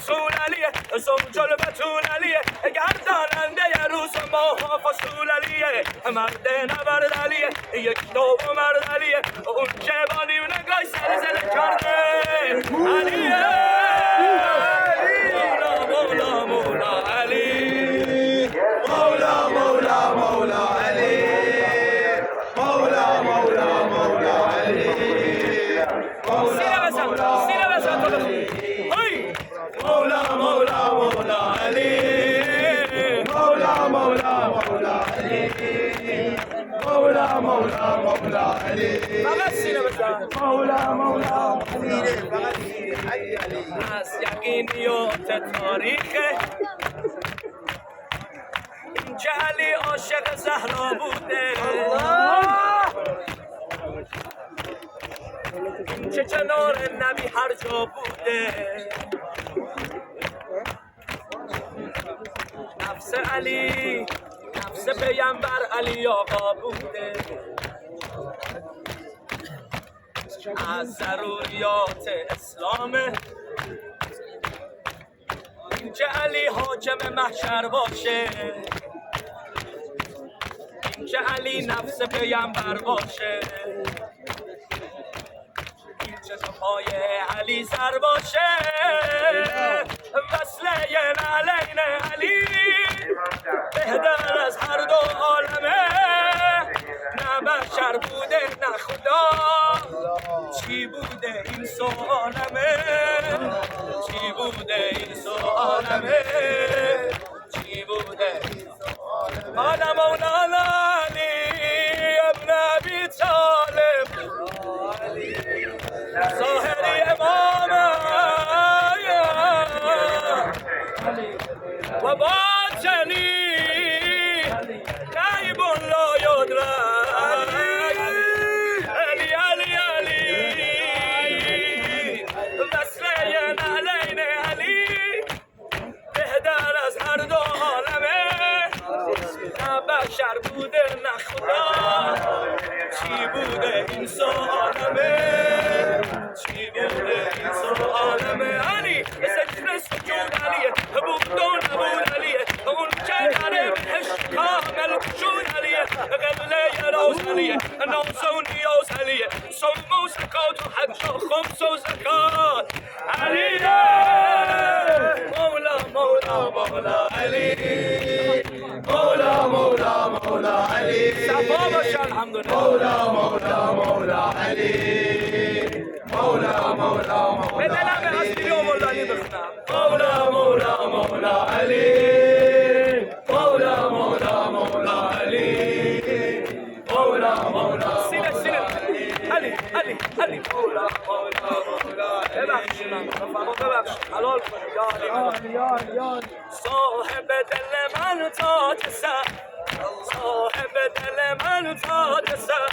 رسول علیه زوج البتول علیه گرداننده روز ماه فصول علیه مرد نبرد علیه یک دو مرد علیه اون که با نیم نگاه زلزله کرده علیه مولا مولا علی مولا مولا مولا علی مولا مولا مولا علی سینه بزن تو بخون مولا مولا مولا علی مولا مولا مولا علی مولا مولا مولا علی فقط سینه بزن مولا مولا علی از یقینیات تاریخه این که علی عاشق زهرا بوده این که کنار نبی هر جا بوده نفس علی نفس پیمبر علی آقا بوده از ضروریات اسلامه این که علی حاکم محشر باشه این که علی نفس پیمبر باشه این که تو پای علی سر باشه وصله نعلین علی بهتر از هر دو عالمه نه بشر بوده نه خدا چی بوده این سوالمه چی بوده این سوالمه چی بوده مالا مولانا علی ابن ابی طالب ظاهری امامه و باطنی غیب لا یدرک علی علی علی وصله نعلین علی بهتر از هر دو عالمه نه بشر بوده نه خدا چی بوده این سوالمه چی بوده این سوالمه علی سجن سجود علیه بود و نبود علیه اون که نره بهش کامل شود علیه قبله یراز علیه ناز و نیاز علیه صوم و زکات و حج و خمس و زکات علیه مولا مولا مولا علی مولا مولا مولا علی صفا باشه الحمدلله مولا مولا مولا علی مولا مولا مولا به دلم هستی و مولالی بخونم مولا مولا مولا علی مولا مولا مولا علی مولا مولا سینه علی علی علی مولا مولا مولا ببخشید من رفقا ببخشید حلال کنید یا علی صاحب دل من تاج سر صاحب دل من تاج سر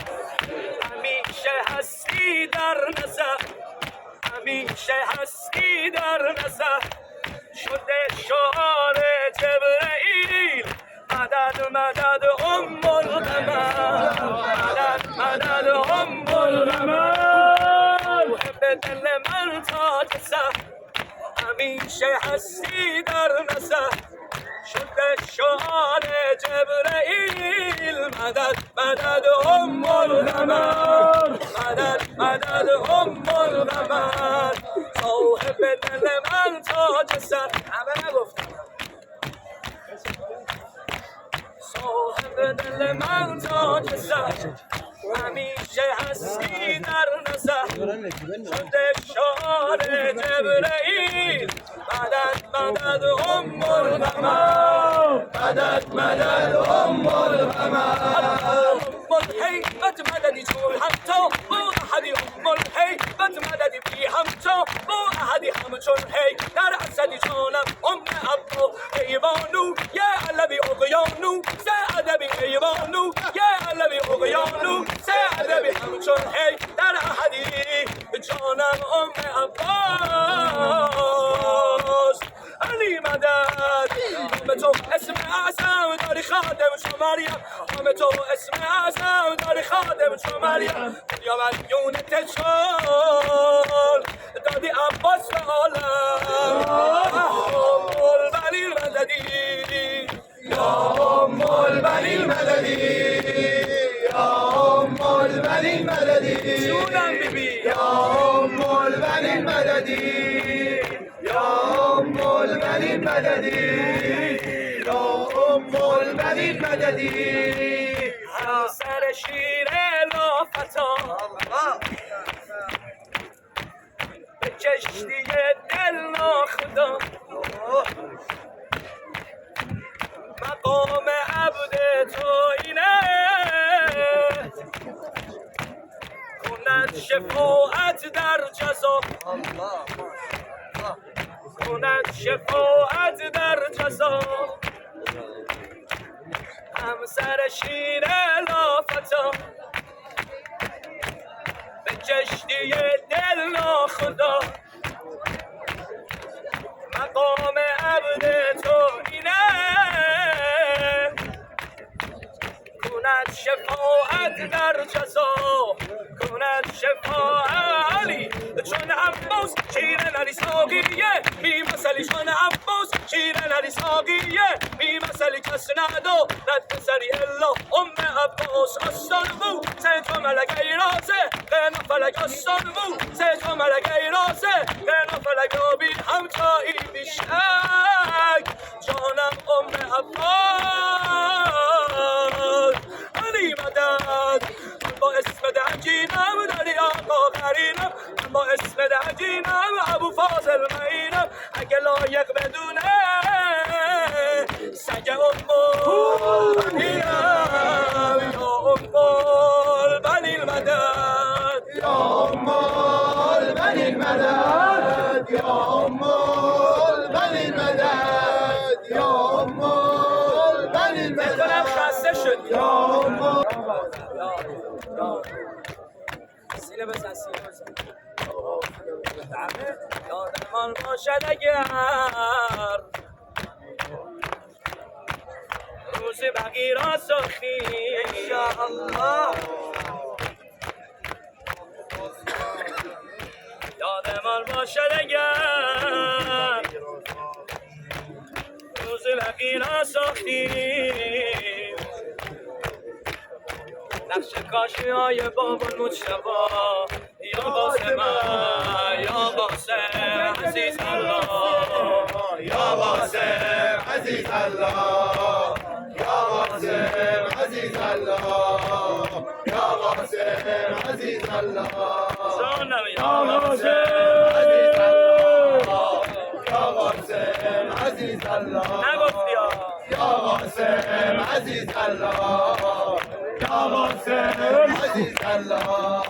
همیشه هستی در نظر همیشه هستی در نظر شده شعار جبرئیل مدد مدد ام القمر مدد مدد ام القمر محب دل من تاج سر همیشه هستی در نظر شده شعار جبرئیل مدد مدد ام القمر مدد مدد ام القمر صاحب دل من تاج سر همه نگفتم صاحب دل من تاج سر همیشه هستی در نظر شده شعار جبرئیل مدد مدد ام القمر مدد مدد ام القمر الهیبت مددی چون همتا با احدی الهیبت مددی بی همتا با احدی همچون هی در اسدی چونم عبدو ایوانو یه علوی اقیانو سه ادبی ایوانو یه علوی اقیانو سه ادبی همچون هی در احدی جانم عباس علی مدد به تو اسم اعظم داری خادم چو مریم به تو اسم اعظم داری خادم چو مریم یا ملیون تچال دادی عباس و عالم البنین مددی یا ام البنین مددی یا ام البنین مددی جونم بیبی یا ام البنین مددی یا ام البنین مددی یا ام البنین مددی همسر شیر لافتا به کشتی دل ناخدا مقام عبد تو اینه کند شفاعت در جزا کند شفاعت در جزا همسر شیر لافتا به کشتی دل ناخدا مقام عبد تو اینه کند شفاعت در جزا کند شفاعت علی چون عباس شیر علی ساقیه بی مثلی چون عباس شیر علی ساقیه بی مثلی کس ندو رد سری الا عباس آستان بو سه ملک ایرازه قنا فلک آستان بو سه ملک ایرازه قنا فلک آبی همتایی بیشک جانم عباس علی مدد با اسم دعجینم داری آقا قرینم با اسم دعجینم ابو فاضل معینم اگه لایق بدونه سگ بنیم یا بنی المدد یا بنی المدد یا بنی المدد یا بنی المدد خسته شد یا سینه بزن سینه بزن یادمان باشد اگر روز بقی را ساختی انشاءالله یادمان باشد اگر روز بقی را ساختی نقش کاشی های بابا مجتبا یا قاسم یا قاسم عزیز الله یا قاسم عزیز الله یا قاسم عزیز الله یا قاسم عزیز الله جانم یا قاسم عزیز الله یا قاسم عزیز الله نگفتی یا قاسم عزیز الله یا قاسم عزیز الله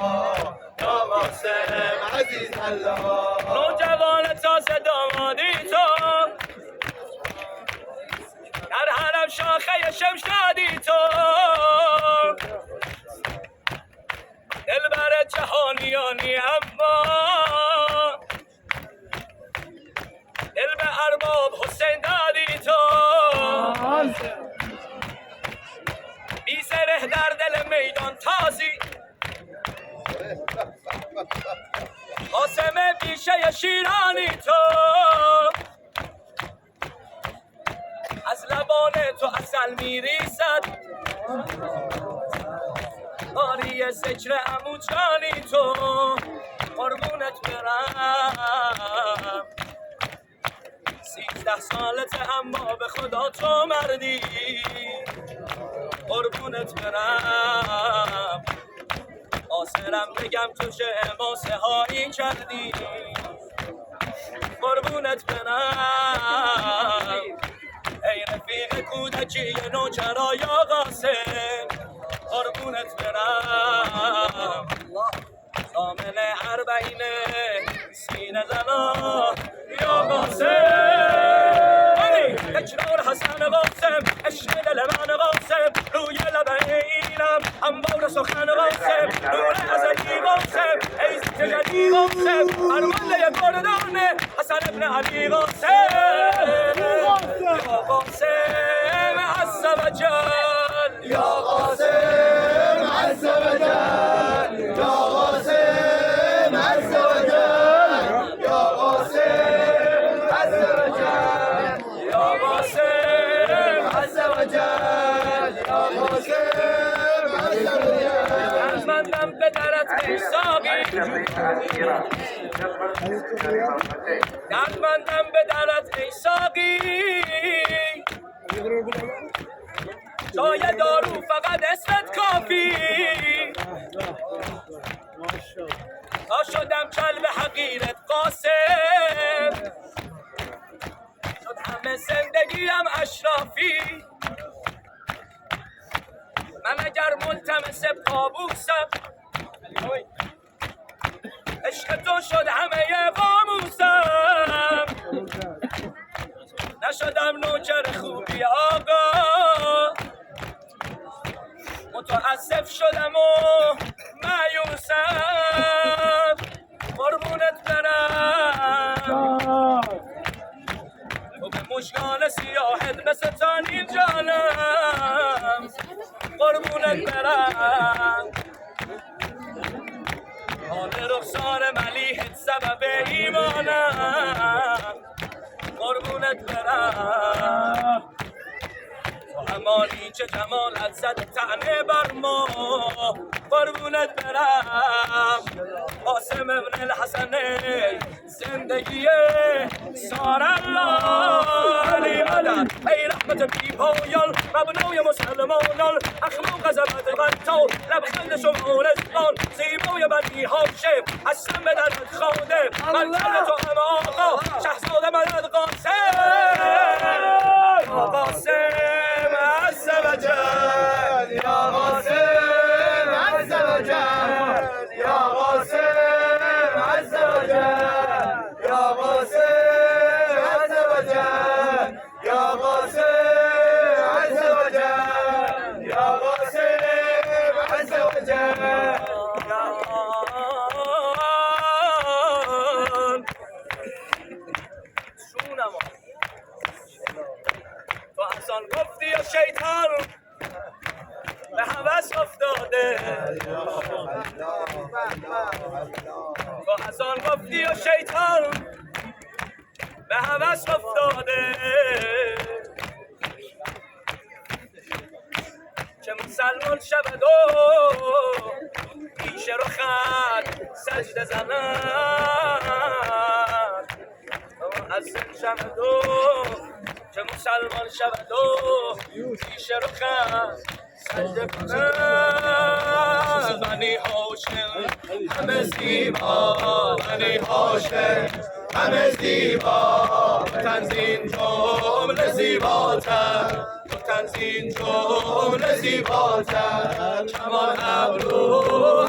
یا قاسم عزیز الله نوجوان تازه دامادی تو در حرم شاخه شمشادی تو دلبر جهانیانی اما دل به ارباب حسین دادی تو بی زره در دل میدان تازی قاسم بیشه شیرانی تو از لبان تو عسل میریزد باری ذکر عمو جانی تو قربونت برم 13 سالته اما به خدا تو مردی قربونت برم آسرم بگم تو چه ماسه هایی کردی قربونت برم ای رفیق کودکی نوچرا یا قاسم قربونت برم کامل اربعین سینه زنا یا قاسم تکرار حسن قاسم عشق دل من قاسم روی لب اینم انبار سخن قاسم نور ازلی قاسم ای جلی قاسم ارمله گردانه حسن ابن علی قاسم یا قاسم عز و جل یا قاسم عز و جل یا قاسم عز و جل ای ساقی دردمندم به درت ای ساقی جای دارو فقط اسمت کافی تا شدم کلب حقیرت قاسم شد همه زندگیم اشرافی من اگر ملتمس قابوسم عشق تو شد همه قاموسم نشدم نوکر خوبی آقا متاسف شدم و مایوسم قربونت برم تو به مشکان سیاحت مثل تانی جانم قربونت برم حال رخسار ملیحت سبب ایمانم قربونت برم تو همانی چه جمالت زد طعنه بر ما قربونت برم قاسم ابن الحسن زندگی سار الله علی مدد ای رحمت بی پایان مبنای مسلمانان اخلاق زبط قطار لبخند شما رزقان زیبای بنی هاشم هستم به درد خاده من تو هم آقا شهزاده مدد قاسم قاسم عز وجل یا قاسم عز وجل یا قاسم عز وجل یا قاسم عز وجل یا قاسم عز وجل یا قاسم عز وجل تو احسان گفتی یا شیطان به هوس افتاده تو احسان گفتی یا شیطان به هوس افتاده که مسلمان شود و پیش رخت سجده زند محسن شود و که مسلمان شود و پیش رخت سجده کند بنی هاشم همه زیبا بنی هاشم همه زیبا تنزین جمله زیباتر تنزین جمله زیباتر کمان ابرو